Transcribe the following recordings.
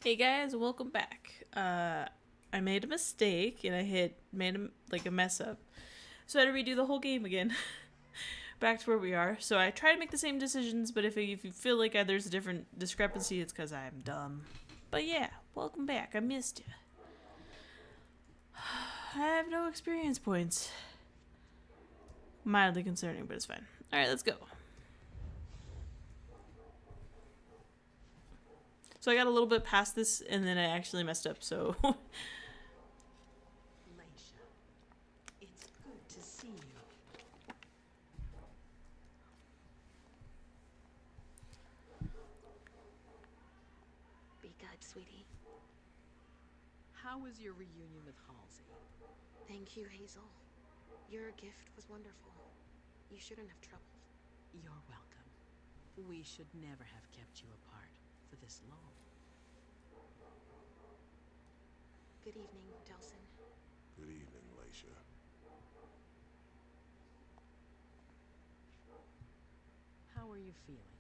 Hey guys, welcome back. I made a mistake and made a mess up, so I had to redo the whole game again. Back to where we are. So I try to make the same decisions, but if you feel like there's a different discrepancy, it's because I'm dumb. But yeah, welcome back. I missed you. I have no experience points. Mildly concerning, but it's fine. All right, let's go. So I got a little bit past this, and then I actually messed up. So Laisha, it's good to see you. Be good, sweetie. How was your reunion with Halsey? Thank you, Hazel. Your gift was wonderful. You shouldn't have troubled. You're welcome. We should never have kept you apart for this long. Good evening, Delson. Good evening, Laisha. How are you feeling?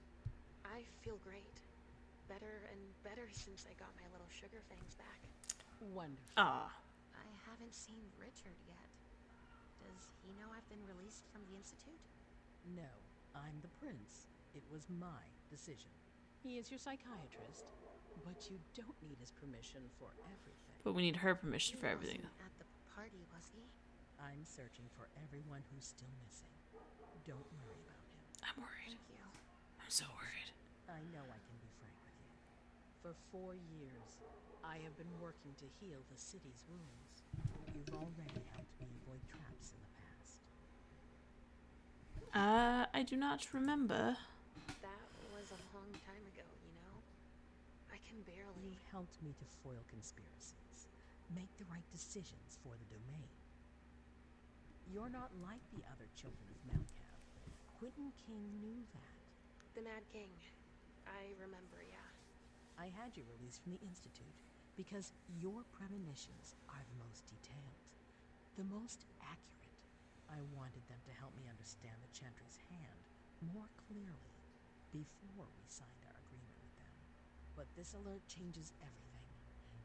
I feel great. Better and better since I got my little sugar fangs back. Wonderful. ah, I haven't seen Richard yet. Does he know I've been released from the Institute? No, I'm the prince. It was my decision. He is your psychiatrist, but you don't need his permission for everything. but we need her permission for He everything. wasn't at the party, was he? I'm searching for everyone who's still missing. Don't worry about him. I'm worried. Thank you. I'm so worried. I know I can be frank with you. For 4 years, I have been working to heal the city's wounds. You've already helped me avoid traps in the past. I do not remember. That was a long time ago, you know? I can barely. You've helped me to foil conspiracies, make the right decisions for the domain. You're not like the other children of Malkav. Quentin King knew that. The Mad King. I remember, yeah. I had you released from the Institute because your premonitions are the most detailed, the most accurate. I wanted them to help me understand the Chantry's hand more clearly before we signed our agreement with them. But this alert changes everything.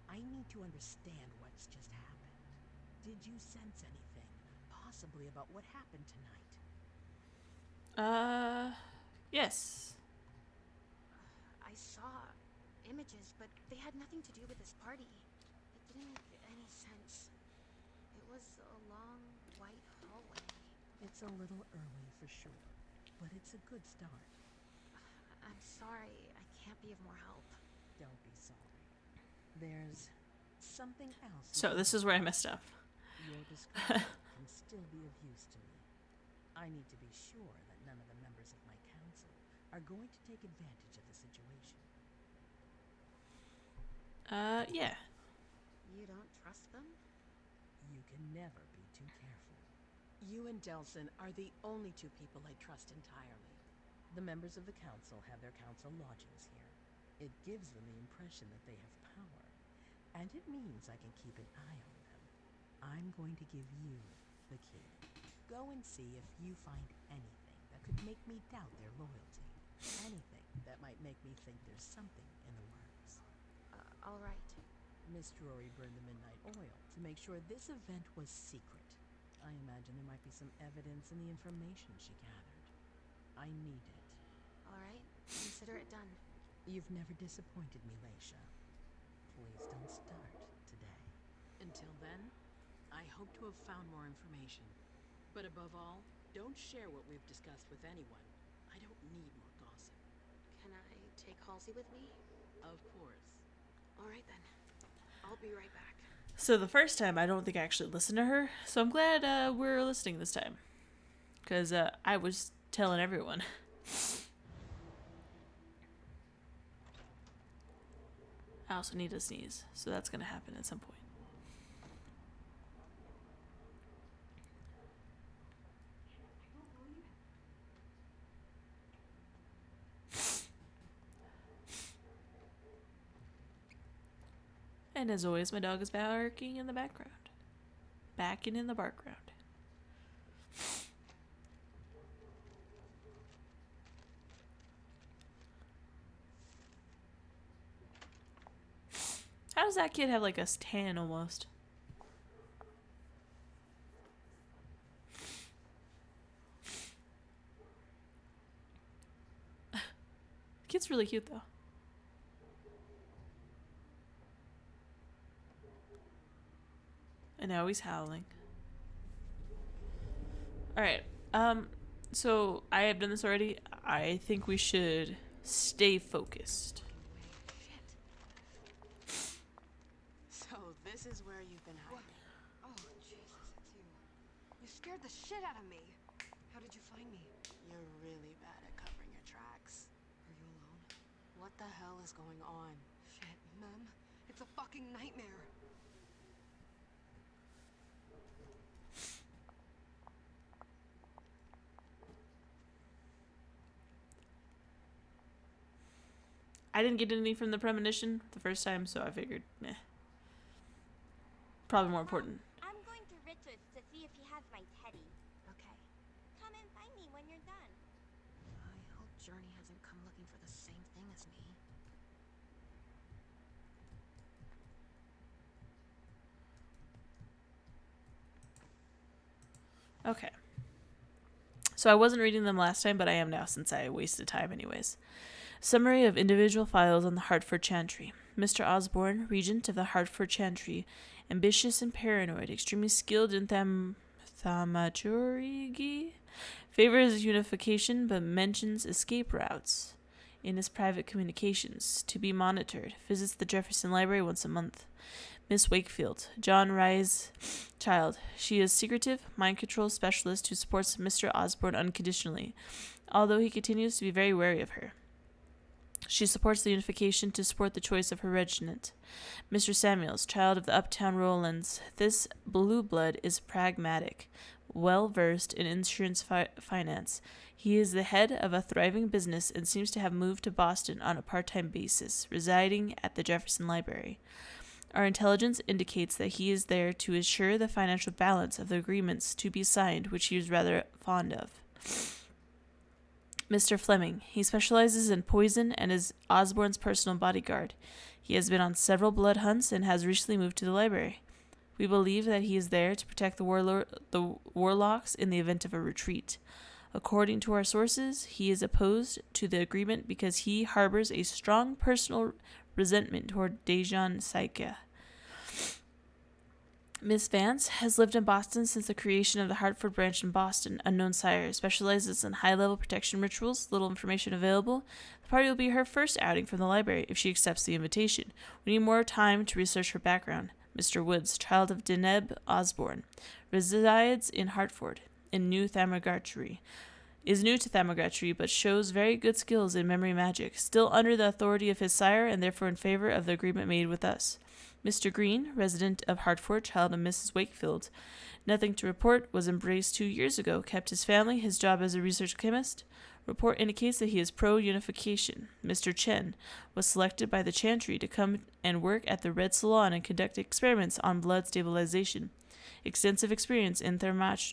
I need to understand what's just happened. Did you sense anything, possibly about what happened tonight? Yes. I saw images, but they had nothing to do with this party. It didn't make any sense. It was a long, white hallway. It's a little early for sure, but it's a good start. I'm sorry, I can't be of more help. Don't be sorry. There's something else. So this is where I messed up. Your description can still be of use to me. I need to be sure that none of the members of my council are going to take advantage of the situation. Yeah. You don't trust them? You can never be too careful. You and Delson are the only two people I trust entirely. The members of the council have their council lodgings here. It gives them the impression that they have power, and it means I can keep an eye on them. I'm going to give you the key. Go and see if you find anything that could make me doubt their loyalty. Anything that might make me think there's something in the works. All right. Miss Drury burned the midnight oil to make sure this event was secret. I imagine there might be some evidence in the information she gathered. I need it. All right. Consider it done. You've never disappointed me, Laisha. Please don't start today. Until then, I hope to have found more information. But above all, don't share what we've discussed with anyone. I don't need more gossip. Can I take Halsey with me? Of course. All right then. I'll be right back. So the first time, I don't think I actually listened to her. So I'm glad we're listening this time. Because I was telling everyone. I also need to sneeze. So that's going to happen at some point. And as always, my dog is barking in the background. Backing in the background. How does that kid have like a tan almost? The kid's really cute though. And now he's howling. Alright. So I have done this already. I think we should stay focused. Shit. So this is where you've been hiding. Oh, Jesus, it's you. You scared the shit out of me. How did you find me? You're really bad at covering your tracks. Are you alone? What the hell is going on? Shit, Mem. It's a fucking nightmare. I didn't get anything from the premonition the first time, so I figured, meh. Probably more important. I'm going to Richard's to see if he has my teddy. Okay. Come and find me when you're done. I hope Journey hasn't come looking for the same thing as me. Okay. So I wasn't reading them last time, but I am now since I wasted time anyways. Summary of individual files on the Hartford Chantry. Mr. Osborne, regent of the Hartford Chantry, ambitious and paranoid, extremely skilled in thaumaturgy, favors unification but mentions escape routes in his private communications, to be monitored, visits the Jefferson Library once a month. Miss Wakefield, John Rye's child. She is secretive, mind control specialist who supports Mr. Osborne unconditionally, although he continues to be very wary of her. She supports the unification to support the choice of her regiment. Mr. Samuels, child of the uptown Rowlands. This blue blood is pragmatic, well versed in insurance finance. He is the head of a thriving business and seems to have moved to Boston on a part-time basis, residing at the Jefferson Library. Our intelligence indicates that he is there to assure the financial balance of the agreements to be signed, which he is rather fond of. Mr. Fleming. He specializes in poison and is Osborne's personal bodyguard. He has been on several blood hunts and has recently moved to the library. We believe that he is there to protect the warlocks in the event of a retreat. According to our sources, he is opposed to the agreement because he harbors a strong personal resentment toward Dejan Saika. Miss Vance has lived in Boston since the creation of the Hartford branch in Boston. Unknown sire, specializes in high-level protection rituals. Little information available. The party will be her first outing from the library if she accepts the invitation. We need more time to research her background. Mr. Woods, child of Deneb Osborne, resides in Hartford, is new to Thamagotchi, but shows very good skills in memory magic. Still under the authority of his sire and therefore in favor of the agreement made with us. Mr. Green, resident of Hartford, child of Mrs. Wakefield. Nothing to report, was embraced 2 years ago, kept his family, his job as a research chemist. Report indicates that he is pro-unification. Mr. Chen was selected by the Chantry to come and work at the Red Salon and conduct experiments on blood stabilization. Extensive experience in thermometry.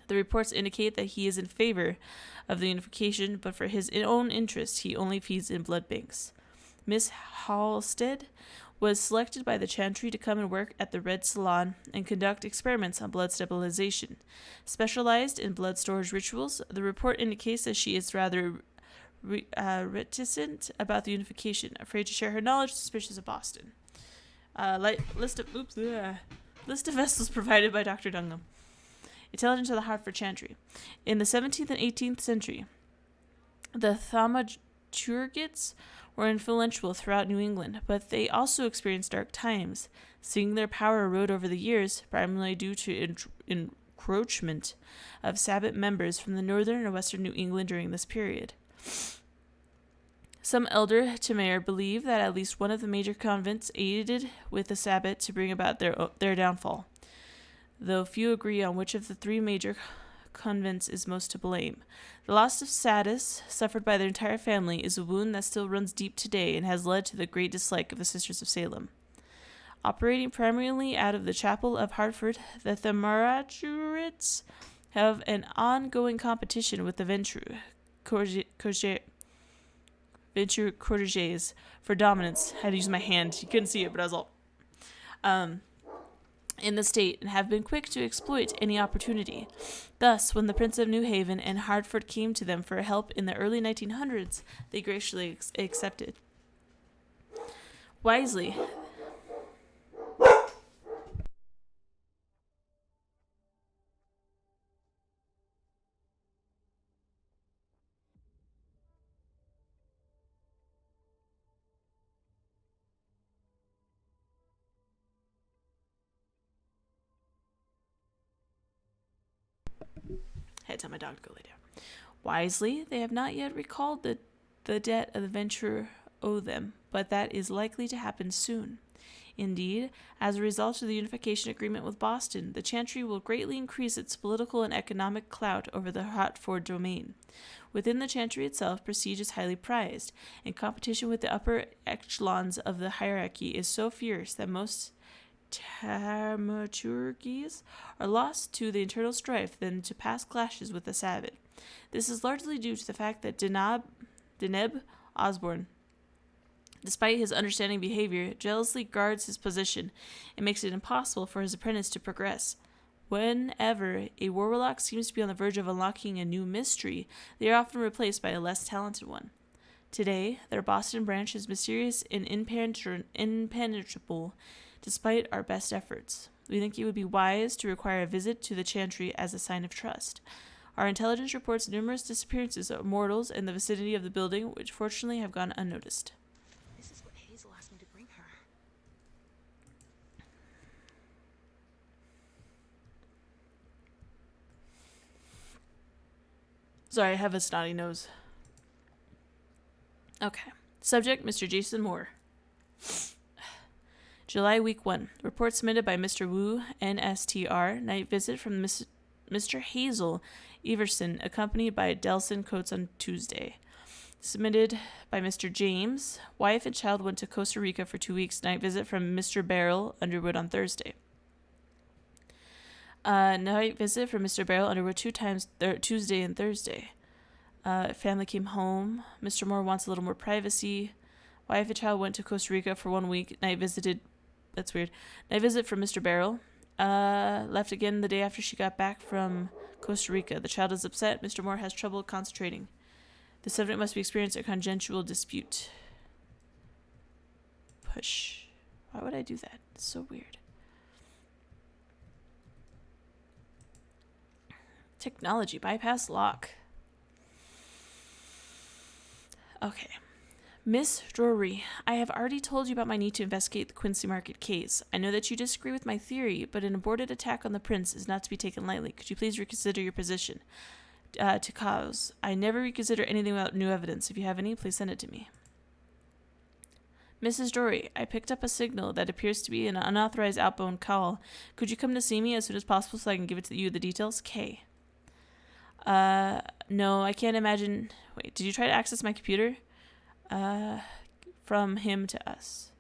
The reports indicate that he is in favor of the unification, but for his own interest, he only feeds in blood banks. Miss Halstead was selected by the Chantry to come and work at the Red Salon and conduct experiments on blood stabilization. Specialized in blood storage rituals, the report indicates that she is rather reticent about the unification, afraid to share her knowledge, suspicious of Boston. List of vessels provided by Dr. Dunham. Intelligence of the Hartford Chantry. In the 17th and 18th century, the Thaumaturgists were influential throughout New England, but they also experienced dark times, seeing their power erode over the years, primarily due to encroachment of Sabbat members from the northern and western New England during this period. Some elder Temer believe that at least one of the major convents aided with the Sabbat to bring about their downfall, though few agree on which of the three major convents is most to blame. The loss of Saddis, suffered by their entire family, is a wound that still runs deep today and has led to the great dislike of the Sisters of Salem. Operating primarily out of the Chapel of Hartford, the Thamagotchis have an ongoing competition with the venture courtiers for dominance. I had to use my hand. You couldn't see it, but I was all in the state, and have been quick to exploit any opportunity. Thus, when the Prince of New Haven and Hartford came to them for help in the early 1900s, they graciously accepted. Wisely, I had to tell my dog to go lay down. Wisely, they have not yet recalled the debt of the venturer owe them, but that is likely to happen soon. Indeed, as a result of the unification agreement with Boston, the Chantry will greatly increase its political and economic clout over the Hartford domain. Within the Chantry itself, prestige is highly prized, and competition with the upper echelons of the hierarchy is so fierce that most dramaturgies are lost to the internal strife than to past clashes with the savage. This is largely due to the fact that Deneb Osborne, despite his understanding behavior, jealously guards his position and makes it impossible for his apprentice to progress. Whenever a warlock seems to be on the verge of unlocking a new mystery, they are often replaced by a less talented one. Today, their Boston branch is mysterious and impenetrable, despite our best efforts. We think it would be wise to require a visit to the Chantry as a sign of trust. Our intelligence reports numerous disappearances of mortals in the vicinity of the building, which fortunately have gone unnoticed. This is what Hazel asked me to bring her. Sorry, I have a snotty nose. Okay. Subject, Mr. Jason Moore. July week 1. Report submitted by Mr. Wu, NSTR. Night visit from Mr. Hazel Everson, accompanied by Delson Coates on Tuesday. Submitted by Mr. James. Wife and child went to Costa Rica for 2 weeks. Night visit from Mr. Barrel Underwood on Thursday. Night visit from Mr. Barrel Underwood 2 times Tuesday and Thursday. Family came home. Mr. Moore wants a little more privacy. Wife and child went to Costa Rica for 1 week. Night visited. That's weird. Night visit from Mr. Barrel. Left again the day after she got back from Costa Rica. The child is upset. Mr. Moore has trouble concentrating. The subject must be experiencing a conjugal dispute. Push. Why would I do that? It's so weird. Technology. Bypass lock. Okay. Miss Drury, I have already told you about my need to investigate the Quincy Market case. I know that you disagree with my theory, but an aborted attack on the prince is not to be taken lightly. Could you please reconsider your position? To cause. I never reconsider anything without new evidence. If you have any, please send it to me. Mrs. Drury, I picked up a signal that appears to be an unauthorized outbound call. Could you come to see me as soon as possible so I can give it to you the details? K. No, I can't imagine. Wait, did you try to access my computer? From him to us.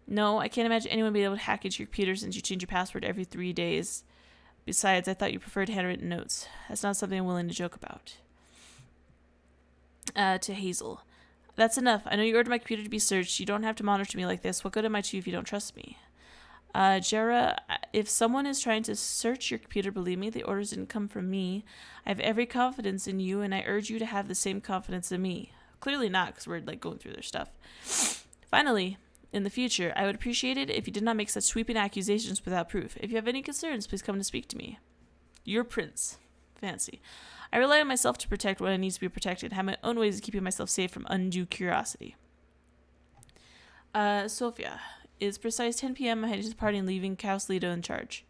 No, I can't imagine anyone being able to hack into your computer since you change your password every 3 days. Besides, I thought you preferred handwritten notes. That's not something I'm willing to joke about. To Hazel. That's enough. I know you ordered my computer to be searched. You don't have to monitor me like this. What good am I to you if you don't trust me? Jera, if someone is trying to search your computer, believe me, the orders didn't come from me. I have every confidence in you, and I urge you to have the same confidence in me. Clearly not, because we're going through their stuff. Finally, in the future, I would appreciate it if you did not make such sweeping accusations without proof. If you have any concerns, please come to speak to me. Your prince. Fancy. I rely on myself to protect what needs to be protected and have my own ways of keeping myself safe from undue curiosity. Sophia. It's precise 10 p.m. I'm heading to the party and leaving Causlido in charge.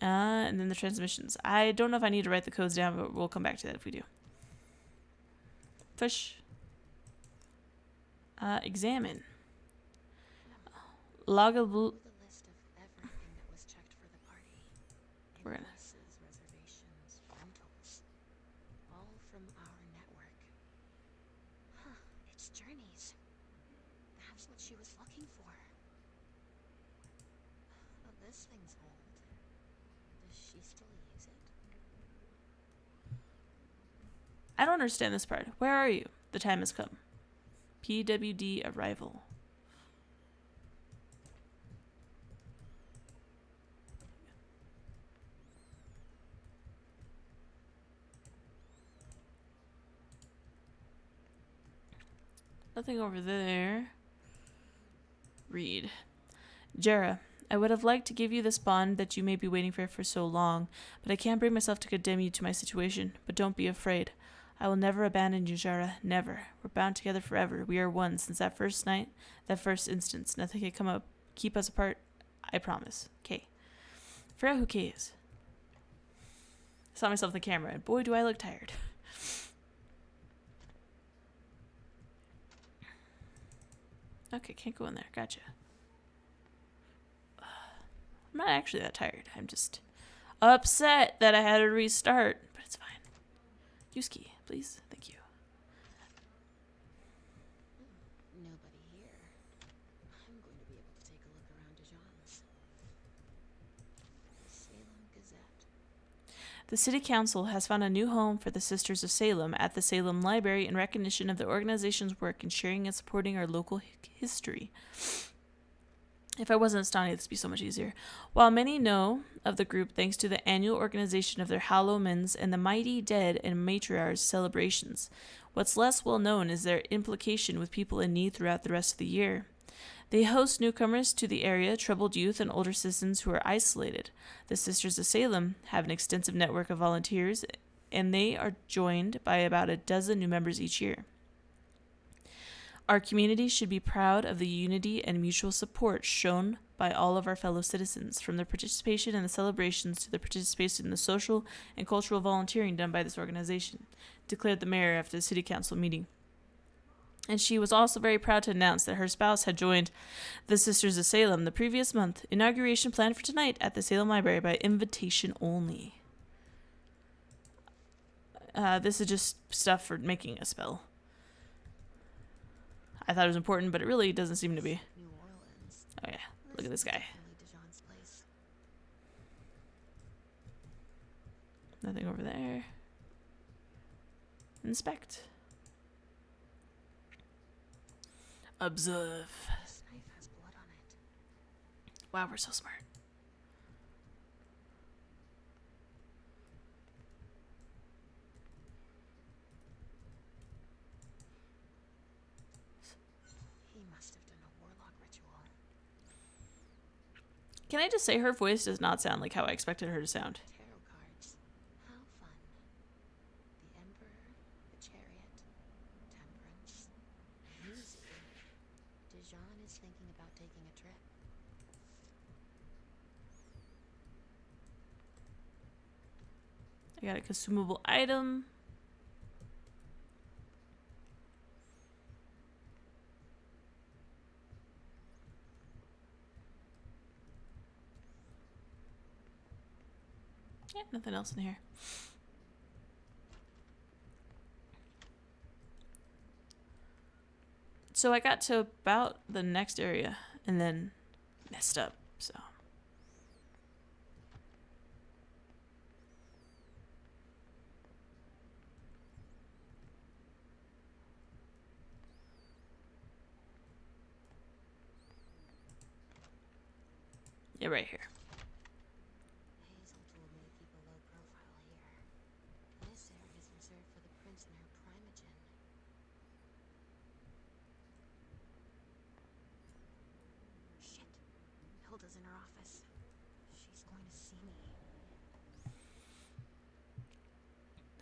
And then the transmissions. I don't know if I need to write the codes down, but we'll come back to that if we do. Push. Examine. Logable. The list of everything that was checked for the party. We're gonna. Invoices, reservations, rentals. All from our network. Huh, it's Journeys. That's what she was looking for. Oh, this thing's old. Does she still use it? I don't understand this part. Where are you? The time has come. PWD arrival. Nothing over there. Read. Jera, I would have liked to give you this bond that you may be waiting for so long, but I can't bring myself to condemn you to my situation. But don't be afraid. I will never abandon you, Jera. Never. We're bound together forever. We are one since that first night, that first instance. Nothing can come up, keep us apart. I promise. K. Forget who K is. I saw myself in the camera, and boy, do I look tired. Okay, can't go in there. Gotcha. I'm not actually that tired. I'm just upset that I had to restart, but it's fine. Use key, please. Thank you. Nobody here. I'm going to be able to take a look around Dijon's. The Salem Gazette. The City Council has found a new home for the Sisters of Salem at the Salem Library in recognition of the organization's work in sharing and supporting our local history. If I wasn't astounded, this would be so much easier. While many know of the group thanks to the annual organization of their Hallowmans and the Mighty Dead and Matriarchs celebrations, what's less well known is their implication with people in need throughout the rest of the year. They host newcomers to the area, troubled youth, and older citizens who are isolated. The Sisters of Salem have an extensive network of volunteers, and they are joined by about a dozen new members each year. Our community should be proud of the unity and mutual support shown by all of our fellow citizens, from their participation in the celebrations to their participation in the social and cultural volunteering done by this organization, declared the mayor after the city council meeting. And she was also very proud to announce that her spouse had joined the Sisters of Salem the previous month. Inauguration planned for tonight at the Salem Library by invitation only. This is just stuff for making a spell. I thought it was important, but it really doesn't seem to be. New Orleans. Oh yeah, look at this guy. Definitely Dijon's place. Nothing over there. Inspect. Observe. This knife has blood on it. Wow, we're so smart. He must have done a warlock ritual. Can I just say her voice does not sound like how I expected her to sound? Tarot cards. How fun. The Emperor, the Chariot, Temperance, Music. Dijon is thinking about taking a trip. I got a consumable item. Yeah, nothing else in here. So I got to about the next area and then messed up, so. Yeah, right here. Hazel told me to keep a low profile here. This area is reserved for the prince and her primogen. Shit. Hilda's in her office. She's going to see me.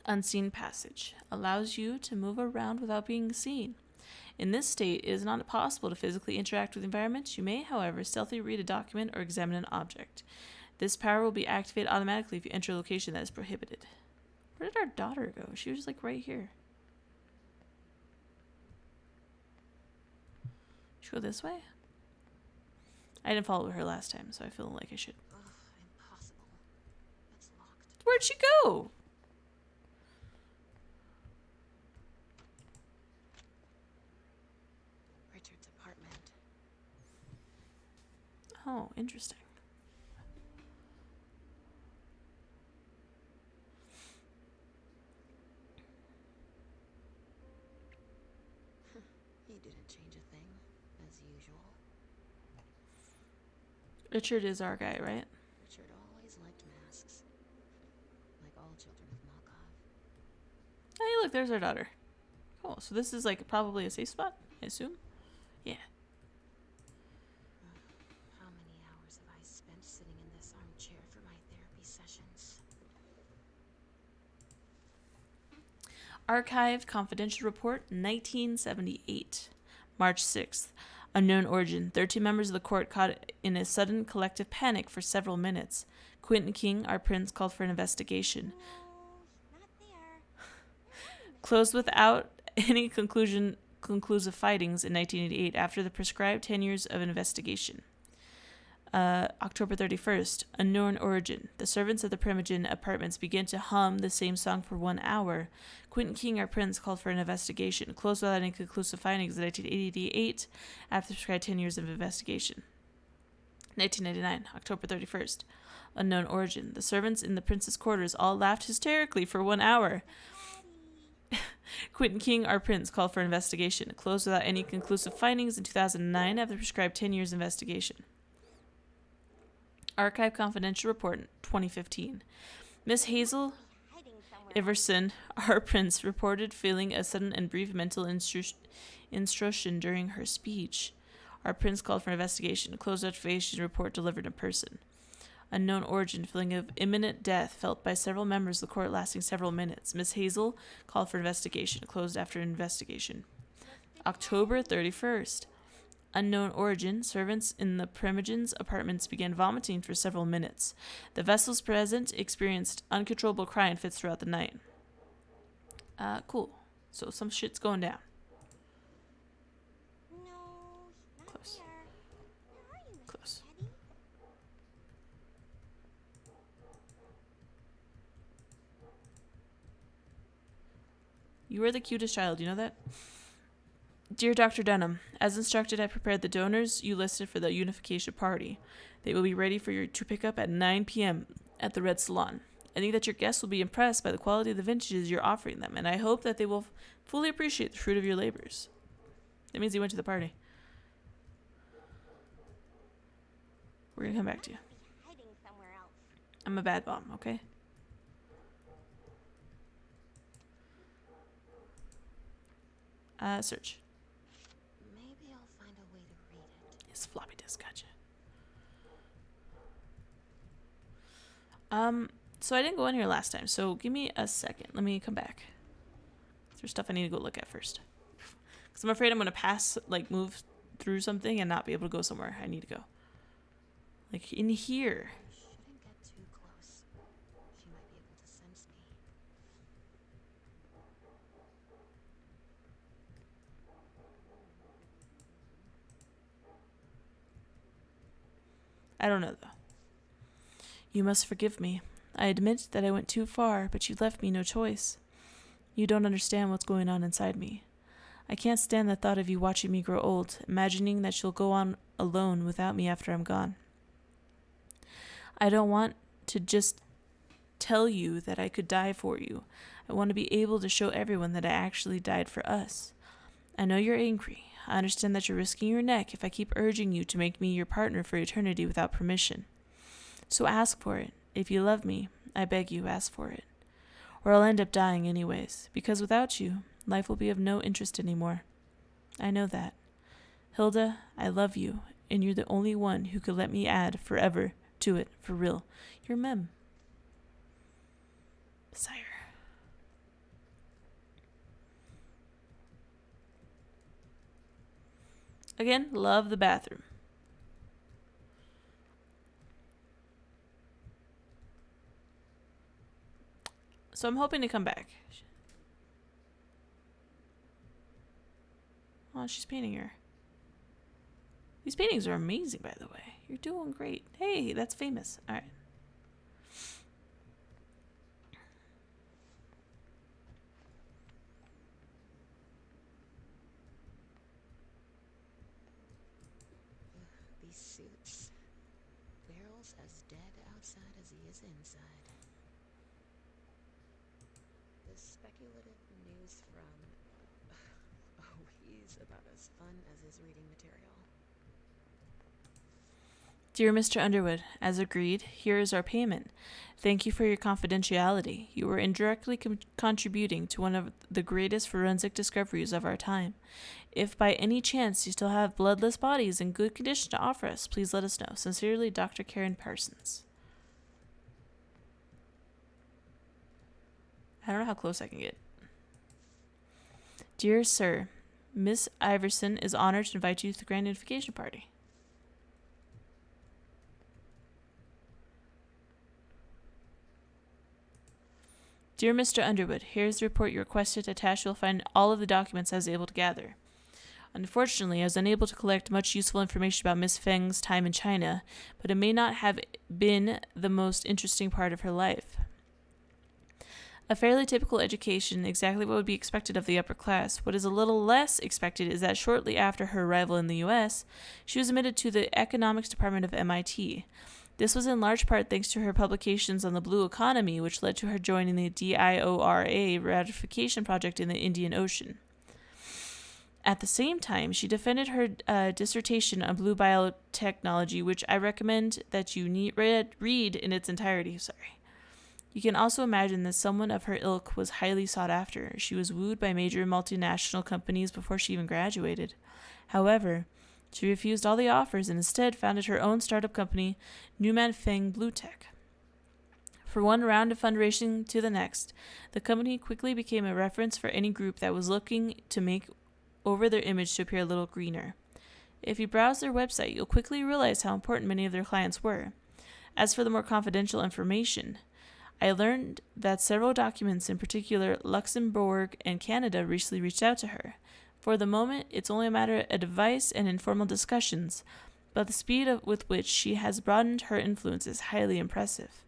Unseen passage allows you to move around without being seen. In this state, it is not possible to physically interact with the environment. You may, however, stealthily read a document or examine an object. This power will be activated automatically if you enter a location that is prohibited. Where did our daughter go? She was just like right here. Should we go this way? I didn't follow her last time, so I feel like I should. Ugh, impossible. It's locked. Where'd she go? Richard's apartment. Oh, interesting. He didn't Richard is our guy, right? Richard always liked masks, like all children of Malkov. Hey, look, there's our daughter. Cool. So this is like probably a safe spot, I assume? Yeah. How many hours have I spent sitting in this armchair for my therapy sessions? Archived Confidential Report, 1978. March 6th. Unknown origin. 13 members of the court caught in a sudden collective panic for several minutes. Quentin King, our prince, called for an investigation. No, not there. Closed without any conclusive findings in 1988 after the prescribed 10 years of investigation. October 31st. Unknown origin. The servants of the Primogen apartments began to hum the same song for 1 hour. Quentin King, our prince, called for an investigation. Closed without any conclusive findings in 1988 after the prescribed 10 years of investigation. 1999. October 31st. Unknown origin. The servants in the prince's quarters all laughed hysterically for 1 hour. Quentin King, our prince, called for investigation. Closed without any conclusive findings in 2009 after the prescribed 10 years investigation. Archive Confidential Report, 2015. Miss Hazel Hiding somewhere. Iverson, our prince, reported feeling a sudden and brief mental instruction during her speech. Our prince called for an investigation. Closed observation report delivered in person. Unknown origin, feeling of imminent death felt by several members of the court lasting several minutes. Miss Hazel called for investigation. Closed after investigation. October 31st. Unknown origin, servants in the Primogen's apartments began vomiting for several minutes. The vessels present experienced uncontrollable crying fits throughout the night. Cool. So some shit's going down. No, not Close. there. Where are you, Mr. Close. Teddy? You are the cutest child, you know that? Dear Dr. Dunham, as instructed, I prepared the donors you listed for the unification party. They will be ready for you to pick up at 9 p.m. at the Red Salon. I think that your guests will be impressed by the quality of the vintages you're offering them, and I hope that they will fully appreciate the fruit of your labors. That means he went to the party. We're going to come back to you. Must be hiding somewhere else. I'm a bad mom, okay? Search. Maybe I'll find a way to read it. His floppy disk, gotcha. So I didn't go in here last time, so give me a second. Let me come back. There's stuff I need to go look at first. Because I'm afraid I'm going to move through something and not be able to go somewhere I need to go. Like, in here. I shouldn't get too close. She might be able to sense me. I don't know, though. You must forgive me. I admit that I went too far, but you left me no choice. You don't understand what's going on inside me. I can't stand the thought of you watching me grow old, imagining that you'll go on alone without me after I'm gone. I don't want to just tell you that I could die for you. I want to be able to show everyone that I actually died for us. I know you're angry. I understand that you're risking your neck if I keep urging you to make me your partner for eternity without permission. So ask for it. If you love me, I beg you, ask for it. Or I'll end up dying anyways, because without you, life will be of no interest anymore. I know that. Hilda, I love you, and you're the only one who could let me add forever to it, for real. Your mem. Sire. Again, love the bathroom. So I'm hoping to come back. Oh, she's painting her. These paintings are amazing, by the way. You're doing great. Hey, that's famous. All right. These suits. Barrel's as dead outside as he is inside. The speculative news from... Oh, he's about as fun as his reading material. Dear Mr. Underwood, as agreed, here is our payment. Thank you for your confidentiality. You are indirectly contributing to one of the greatest forensic discoveries of our time. If by any chance you still have bloodless bodies in good condition to offer us, please let us know. Sincerely, Dr. Karen Parsons. I don't know how close I can get. Dear Sir, Miss Iverson is honored to invite you to the grand unification party. Dear Mr. Underwood, here is the report you requested. Attached, you'll find all of the documents I was able to gather. Unfortunately, I was unable to collect much useful information about Miss Feng's time in China, but it may not have been the most interesting part of her life. A fairly typical education, exactly what would be expected of the upper class. What is a little less expected is that shortly after her arrival in the U.S., she was admitted to the economics department of MIT. This was in large part thanks to her publications on the blue economy, which led to her joining the DIORA ratification project in the Indian Ocean. At the same time, she defended her dissertation on blue biotechnology, which I recommend that you read in its entirety. You can also imagine that someone of her ilk was highly sought after. She was wooed by major multinational companies before she even graduated. However, she refused all the offers and instead founded her own startup company, Newman Feng Blue Tech. For one round of fundraising to the next, the company quickly became a reference for any group that was looking to make over their image to appear a little greener. If you browse their website, you'll quickly realize how important many of their clients were. As for the more confidential information, I learned that several documents, in particular Luxembourg and Canada, recently reached out to her. For the moment, it's only a matter of advice and informal discussions, but the speed with which she has broadened her influence is highly impressive.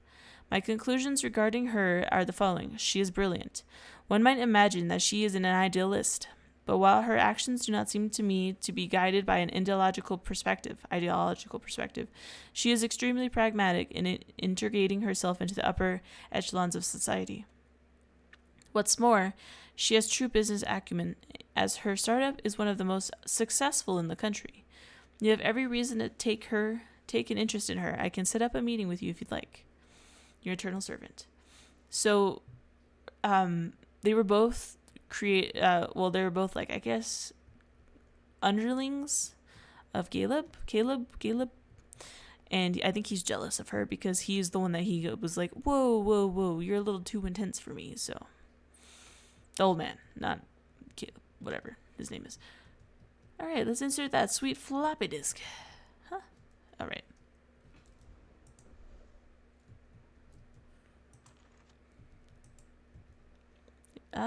My conclusions regarding her are the following. She is brilliant. One might imagine that she is an idealist, but while her actions do not seem to me to be guided by an ideological perspective, she is extremely pragmatic in integrating herself into the upper echelons of society. What's more, she has true business acumen, as her startup is one of the most successful in the country. You have every reason to take an interest in her. I can set up a meeting with you if you'd like. Your eternal servant. So, they were both like, I guess, underlings of Caleb, and I think he's jealous of her because he's the one that he was like, whoa, you're a little too intense for me. So, the old man, not Caleb, whatever his name is. All right, let's insert that sweet floppy disk. Huh? All right.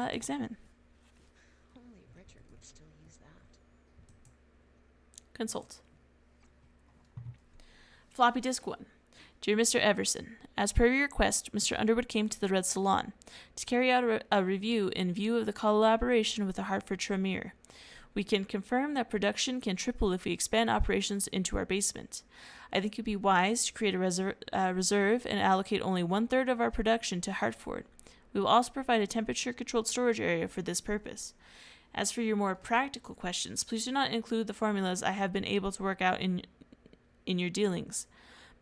Examine. Only Richard would still use that. Consult. Floppy disk 1. Dear Mr. Everson, as per your request, Mr. Underwood came to the Red Salon to carry out a review in view of the collaboration with the Hartford Tremere. We can confirm that production can triple if we expand operations into our basement. I think it would be wise to create a reserve and allocate only 1/3 of our production to Hartford. We will also provide a temperature-controlled storage area for this purpose. As for your more practical questions, please do not include the formulas I have been able to work out in your dealings.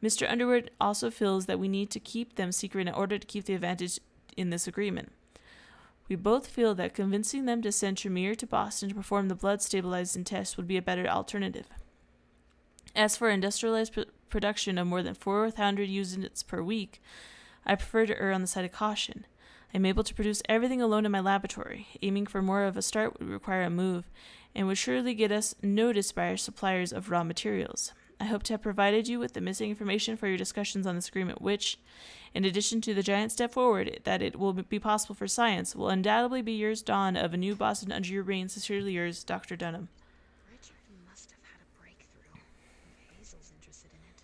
Mr. Underwood also feels that we need to keep them secret in order to keep the advantage in this agreement. We both feel that convincing them to send Tremere to Boston to perform the blood stabilizing test would be a better alternative. As for industrialized production of more than 400 units per week, I prefer to err on the side of caution. I am able to produce everything alone in my laboratory. Aiming for more of a start would require a move, and would surely get us noticed by our suppliers of raw materials. I hope to have provided you with the missing information for your discussions on this agreement, which, in addition to the giant step forward that it will be possible for science, will undoubtedly be yours dawn of a new Boston under your reign. Sincerely yours, Dr. Dunham. Richard must have had a breakthrough, if Hazel's interested in it.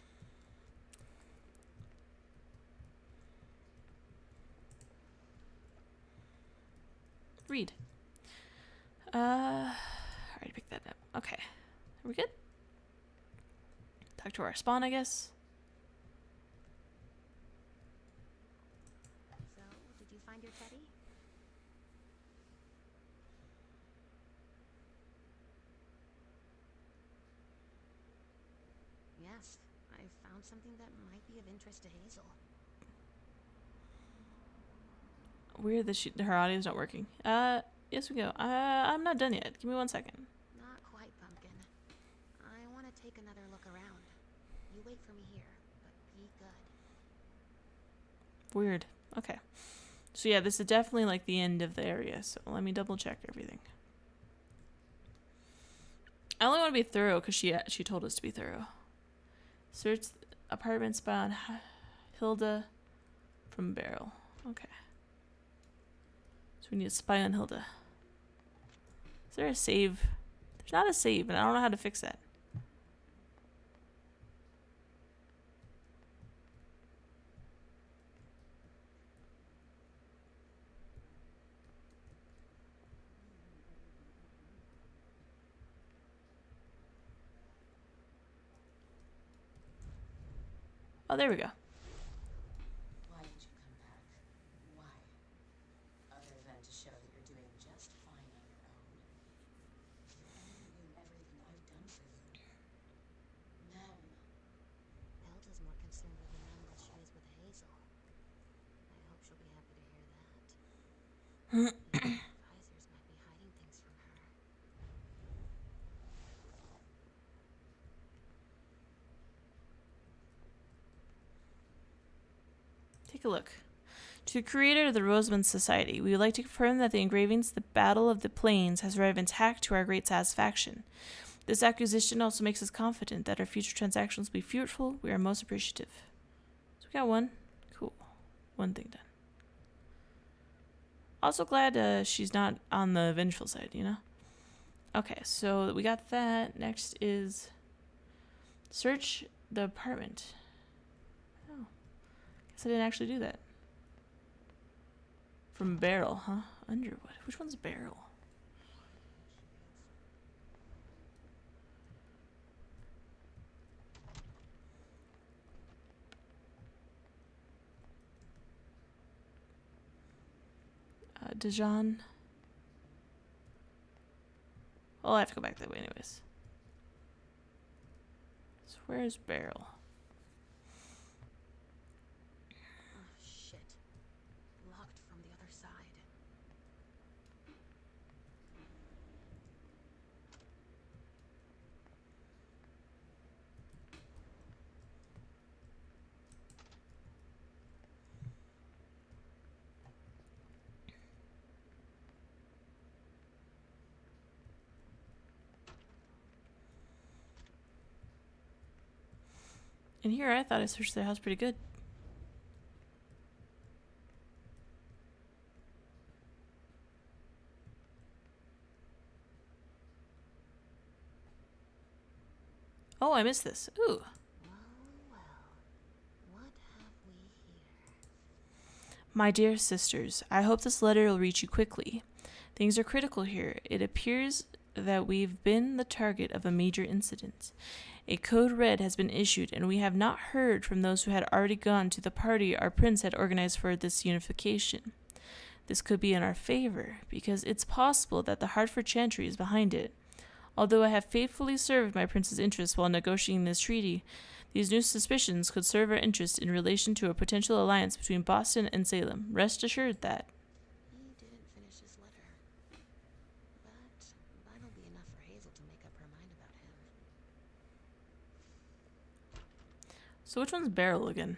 Read. I already picked that up. Okay. Are we good? Talk to our spawn, I guess. So, did you find your teddy? Yes, I found something that might be of interest to Hazel. Weird that her audio's not working. Yes we go. I'm not done yet. Give me 1 second. Not quite, Pumpkin. I want to take another look around. You wait for me here, but be good. Weird. Okay. So yeah, this is definitely like the end of the area. So let me double check everything. I only want to be thorough because she told us to be thorough. Search apartment spy on Hilda from Beryl. Okay. So we need to spy on Hilda. Is there a save? There's not a save, and I don't know how to fix that. Oh, there we go. Why did you come back? Why? Other than to show that you're doing just fine on your own. You only knew everything I've done for you. Ma'am. Hilda's more concerned with the man than she is with Hazel. I hope she'll be happy to hear that. The advisors might be hiding things from her. Take a look. To the creator of the Rosamund Society, we would like to confirm that the engravings The Battle of the Plains has arrived intact to our great satisfaction. This acquisition also makes us confident that our future transactions will be fruitful. We are most appreciative. So we got one. Cool. One thing done. Also glad she's not on the vengeful side, you know? Okay, so we got that. Next is search the apartment. Oh. Guess I didn't actually do that. From Beryl, huh? Underwood. Which one's Beryl? Dijon. Well, I have to go back that way anyways. So where's Beryl? Oh, shit. Locked from the other side. In here, I thought I searched the house pretty good. Oh, I missed this. Ooh. Well, what have we here? My dear sisters, I hope this letter will reach you quickly. Things are critical here. It appears that we've been the target of a major incident. A code red has been issued, and we have not heard from those who had already gone to the party our prince had organized for this unification. This could be in our favor, because it's possible that the Hartford Chantry is behind it. Although I have faithfully served my prince's interests while negotiating this treaty, these new suspicions could serve our interest in relation to a potential alliance between Boston and Salem. Rest assured that. He didn't finish his letter. But that'll be enough for Hazel to make up her mind about him. So which one's Beryl again?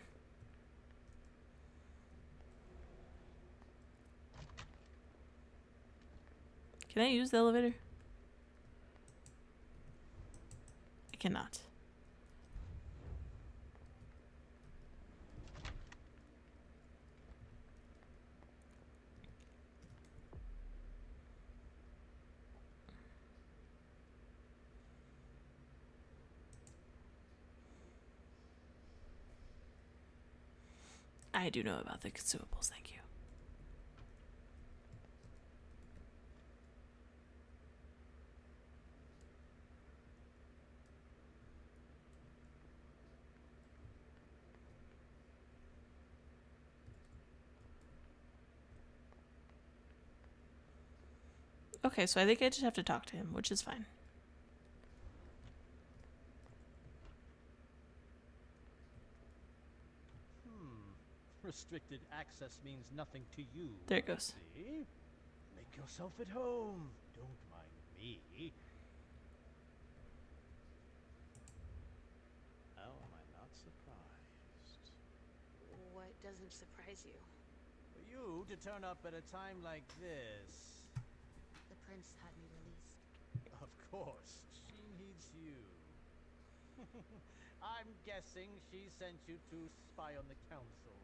Can I use the elevator? I cannot. I do know about the consumables, thank you. Okay, so I think I just have to talk to him, which is fine. Unrestricted access means nothing to you. There it goes. See? Make yourself at home. Don't mind me. How am I not surprised? What doesn't surprise you? For you to turn up at a time like this. The prince had me released. Of course, she needs you. I'm guessing she sent you to spy on the council.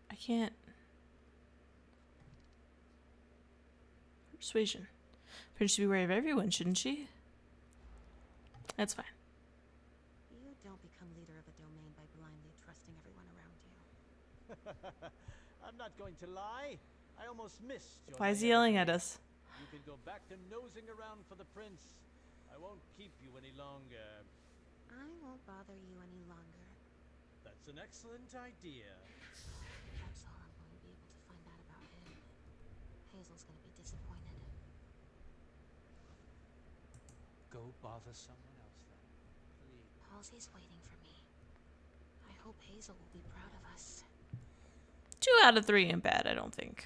I can't. Persuasion. Prince should be wary of everyone, shouldn't she? That's fine. You don't become leader of a domain by blindly trusting everyone around you. I'm not going to lie. I almost missed your Why is he yelling at naivety. us? You can go back to nosing around for the prince. I won't keep you any longer. I won't bother you any longer. That's an excellent idea. That's all I'm going to be able to find out about him. Hazel's going to be disappointed. Go bother someone else then, please. Halsey's waiting for me. I hope Hazel will be proud of us. 2 out of 3 ain't bad, I don't think.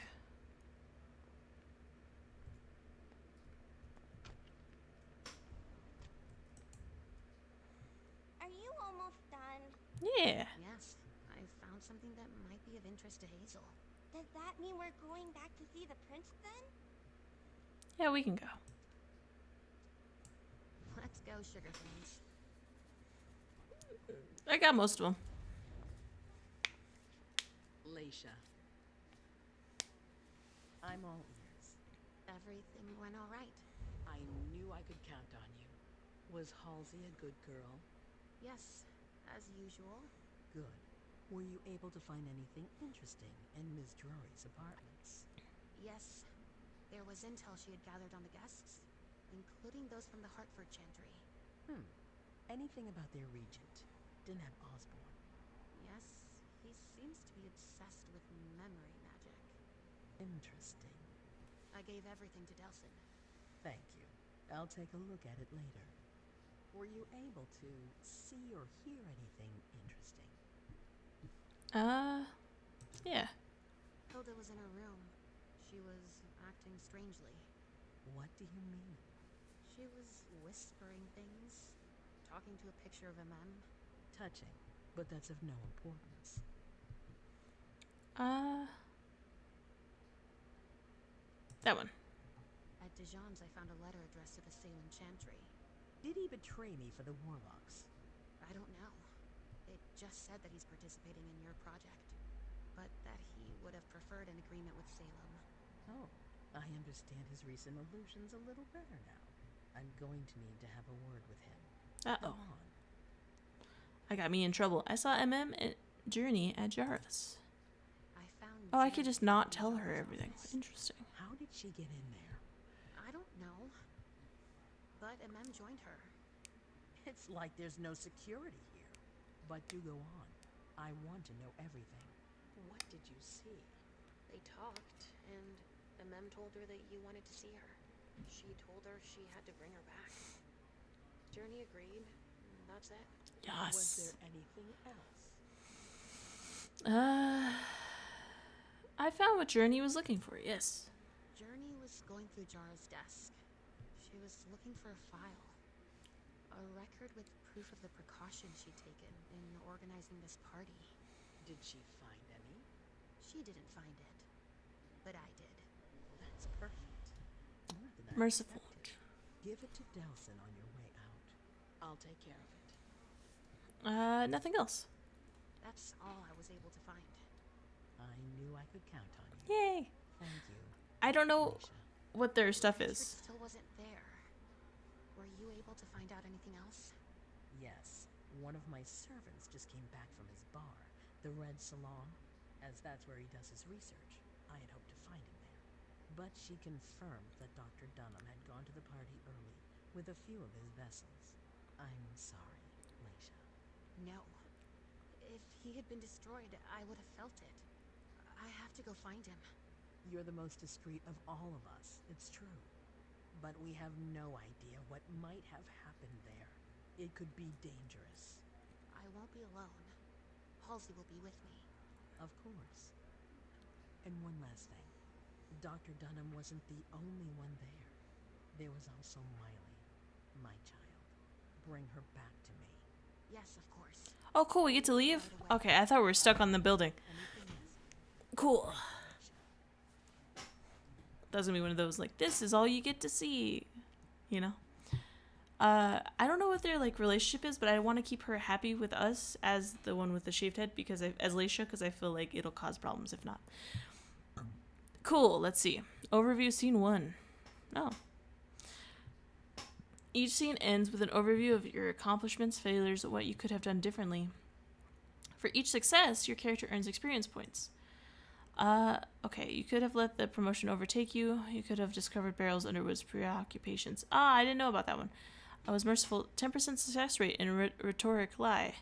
Are you almost done? Yeah. Yes, I found something that might be of interest to Hazel. Does that mean we're going back to see the prince then? Yeah, we can go. Let's go, sugar things. I got most of them. Leisha. I'm all ears. Everything went all right. I knew I could count on you. Was Halsey a good girl? Yes, as usual. Good. Were you able to find anything interesting in Ms. Drury's apartments? Yes, there was intel she had gathered on the guests, including those from the Hartford Chantry. Anything about their regent? Didn't have Osborne. Yes, he seems to be obsessed with memory magic. Interesting. I gave everything to Delson. Thank you. I'll take a look at it later. Were you able to see or hear anything interesting? Yeah. Hilda was in her room. She was acting strangely. What do you mean? She was whispering things, talking to a picture of Touching, but that's of no importance. That one. At Dijon's, I found a letter addressed to the Salem Chantry. Did he betray me for the Warlocks? I don't know. It just said that he's participating in your project, but that he would have preferred an agreement with Salem. Oh, I understand his recent illusions a little better now. I'm going to need to have a word with him. Go Uh-oh. on. I got me in trouble. I saw and Journey at Jarvis. I found. Oh, I could just not Janet in tell her Dijon's everything. office. Interesting. How did she get in there? I don't know, but joined her. It's like there's no security here. But do go on. I want to know everything. What did you see? They talked, and told her that you wanted to see her. She told her she had to bring her back. Journey agreed, and that's it. Was Yes. there anything else? I found what Journey was looking for. Yes. Journey was going through Jara's desk. She was looking for a file. A record with proof of the precautions she'd taken in organizing this party. Did she find any? She didn't find it, but I did. That's perfect. More than I Merciful. expected. Give it to Delson on your way out. I'll take care of it. Nothing else. That's all I was able to find. I knew I could count on you. Yay. Thank you, I don't know Leisha. what their stuff Richard is. still wasn't there. Were you able to find out anything else? Yes, one of my servants just came back from his bar, the Red Salon, as that's where he does his research. I had hoped to find him there. But she confirmed that Dr. Dunham had gone to the party early with a few of his vessels. I'm sorry, Leisha. No. If he had been destroyed, I would have felt it. I have to go find him. You're the most discreet of all of us. It's true. But we have no idea what might have happened there. It could be dangerous. I won't be alone. Halsey will be with me. Of course. And one last thing. Dr. Dunham wasn't the only one there. There was also Miley, my child. Bring her back to me. Yes, of course. Oh, cool. We get to leave? Okay, I thought we were stuck on the building. Anything else? Cool. That's gonna be one of those, like, this is all you get to see, you know? I don't know what their, like, relationship is, but I want to keep her happy with us as the one with the shaved head, because as Leisha, because I feel like it'll cause problems if not. Cool, let's see. Overview scene 1. Oh. Each scene ends with an overview of your accomplishments, failures, and what you could have done differently. For each success, your character earns experience points. Okay, you could have let the promotion overtake you. You could have discovered Barrel's Underwood's preoccupations. I didn't know about that one. I was merciful. 10% success rate in a rhetoric lie.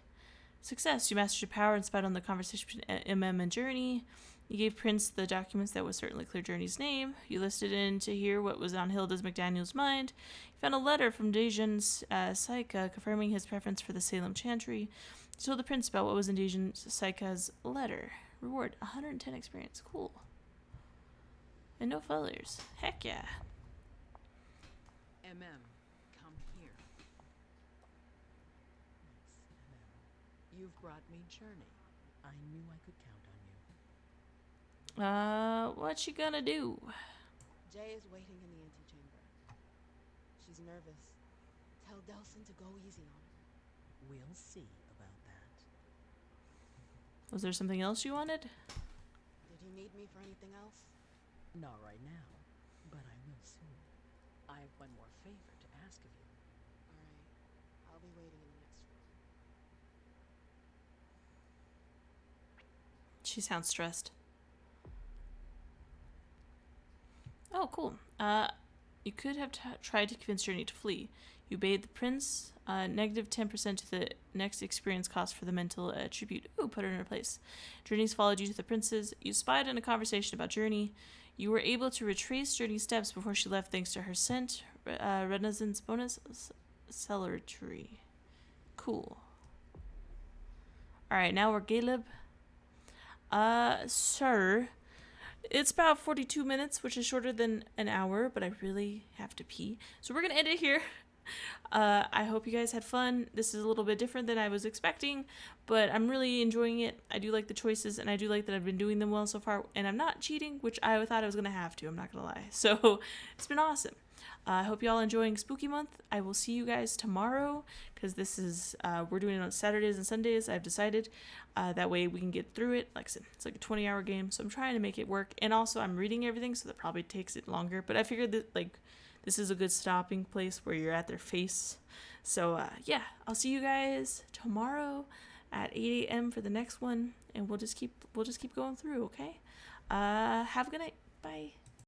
Success. You mastered your power and spied on the conversation between MM and Journey. You gave Prince the documents that would certainly clear Journey's name. You listed in to hear what was on Hilda's McDaniel's mind. You found a letter from Dejan's Saika confirming his preference for the Salem Chantry. You told the Prince about what was in Dejan's Saika's letter. Reward, 110 experience. Cool. And no failures. Heck yeah. MM, come here. Yes, MM. You've brought me Journey. I knew I could count on you. What you gonna do? Jay is waiting in the antechamber. She's nervous. Tell Delson to go easy on her. We'll see about that. Was there something else you wanted? Did he need me for anything else? Not right now, but I will soon. I have one more favor to ask of you. Alright. I'll be waiting in the next room. She sounds stressed. Oh, cool. You could have tried to convince Journey to flee. You bade the prince negative 10% to the next experience cost for the mental attribute. Ooh, put her in her place. Journey's followed you to the prince's. You spied on a conversation about Journey. You were able to retrace Journey's steps before she left thanks to her scent. Renaissance bonus celeratory. Cool. Alright, now we're Caleb. Sir. It's about 42 minutes, which is shorter than an hour, but I really have to pee. So we're going to end it here. I hope you guys had fun. This is a little bit different than I was expecting, but I'm really enjoying it. I do like the choices, and I do like that I've been doing them well so far, and I'm not cheating, which I thought I was going to have to. I'm not going to lie. So it's been awesome. I hope you all enjoying Spooky Month. I will see you guys tomorrow, because this is, we're doing it on Saturdays and Sundays, I've decided. That way we can get through it. Like I said, it's like a 20-hour game, so I'm trying to make it work. And also, I'm reading everything, so that probably takes it longer. But I figured that, like, this is a good stopping place where you're at their face. So, yeah, I'll see you guys tomorrow at 8 a.m. for the next one, and we'll just keep going through, okay? Have a good night. Bye.